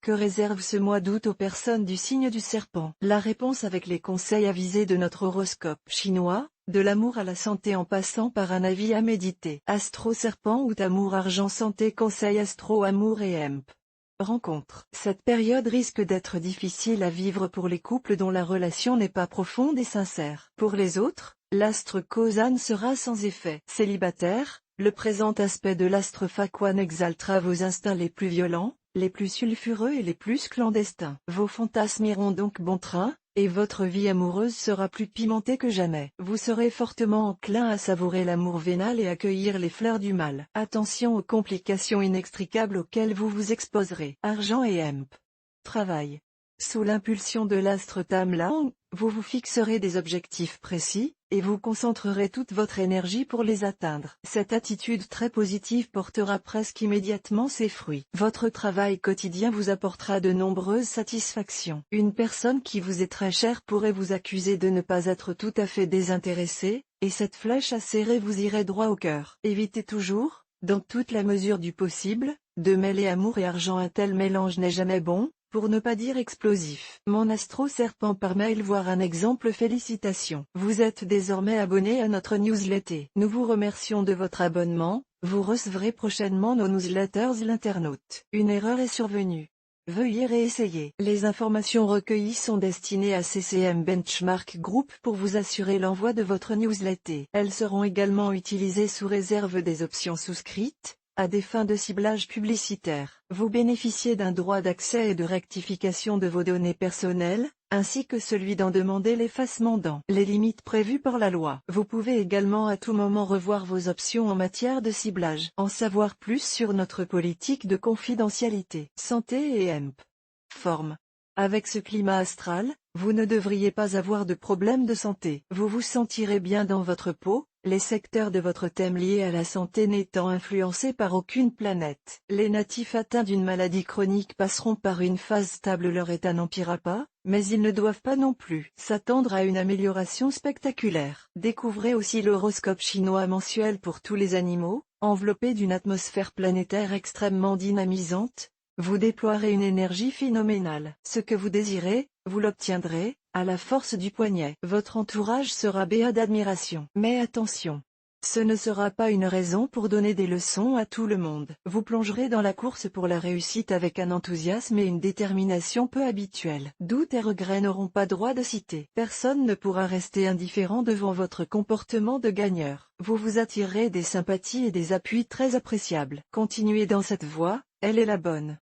Que réserve ce mois d'août aux personnes du signe du serpent? La réponse avec les conseils avisés de notre horoscope chinois, de l'amour à la santé en passant par un avis à méditer. Astro Serpent ou Amour Argent Santé. Conseil Astro Amour et Hemp. Rencontre. Cette période risque d'être difficile à vivre pour les couples dont la relation n'est pas profonde et sincère. Pour les autres, l'astre Kozan sera sans effet. Célibataire, le présent aspect de l'astre Fakwan exaltera vos instincts les plus violents, les plus sulfureux et les plus clandestins. Vos fantasmes iront donc bon train, et votre vie amoureuse sera plus pimentée que jamais. Vous serez fortement enclin à savourer l'amour vénal et accueillir les fleurs du mal. Attention aux complications inextricables auxquelles vous vous exposerez. Argent et Hemp. Travail. Sous l'impulsion de l'astre Tam Lang, vous vous fixerez des objectifs précis, et vous concentrerez toute votre énergie pour les atteindre. Cette attitude très positive portera presque immédiatement ses fruits. Votre travail quotidien vous apportera de nombreuses satisfactions. Une personne qui vous est très chère pourrait vous accuser de ne pas être tout à fait désintéressé, et cette flèche acérée vous irait droit au cœur. Évitez toujours, dans toute la mesure du possible, de mêler amour et argent. Un tel mélange n'est jamais bon, pour ne pas dire explosif. Mon astro serpent par mail. Voir un exemple. Félicitations. Vous êtes désormais abonné à notre newsletter. Nous vous remercions de votre abonnement. Vous recevrez prochainement nos newsletters. L'internaute. Une erreur est survenue. Veuillez réessayer. Les informations recueillies sont destinées à CCM Benchmark Group pour vous assurer l'envoi de votre newsletter. Elles seront également utilisées sous réserve des options souscrites, à des fins de ciblage publicitaire. Vous bénéficiez d'un droit d'accès et de rectification de vos données personnelles, ainsi que celui d'en demander l'effacement dans les limites prévues par la loi. Vous pouvez également à tout moment revoir vos options en matière de ciblage. En savoir plus sur notre politique de confidentialité. Santé et Hemp. Forme. Avec ce climat astral, vous ne devriez pas avoir de problème de santé. Vous vous sentirez bien dans votre peau, les secteurs de votre thème liés à la santé n'étant influencés par aucune planète. Les natifs atteints d'une maladie chronique passeront par une phase stable. Leur état n'empirera pas, mais ils ne doivent pas non plus s'attendre à une amélioration spectaculaire. Découvrez aussi l'horoscope chinois mensuel pour tous les animaux, enveloppé d'une atmosphère planétaire extrêmement dynamisante. Vous déploierez une énergie phénoménale. Ce que vous désirez, vous l'obtiendrez, à la force du poignet. Votre entourage sera béat d'admiration. Mais attention! Ce ne sera pas une raison pour donner des leçons à tout le monde. Vous plongerez dans la course pour la réussite avec un enthousiasme et une détermination peu habituels. Doutes et regrets n'auront pas droit de citer. Personne ne pourra rester indifférent devant votre comportement de gagneur. Vous vous attirerez des sympathies et des appuis très appréciables. Continuez dans cette voie, elle est la bonne.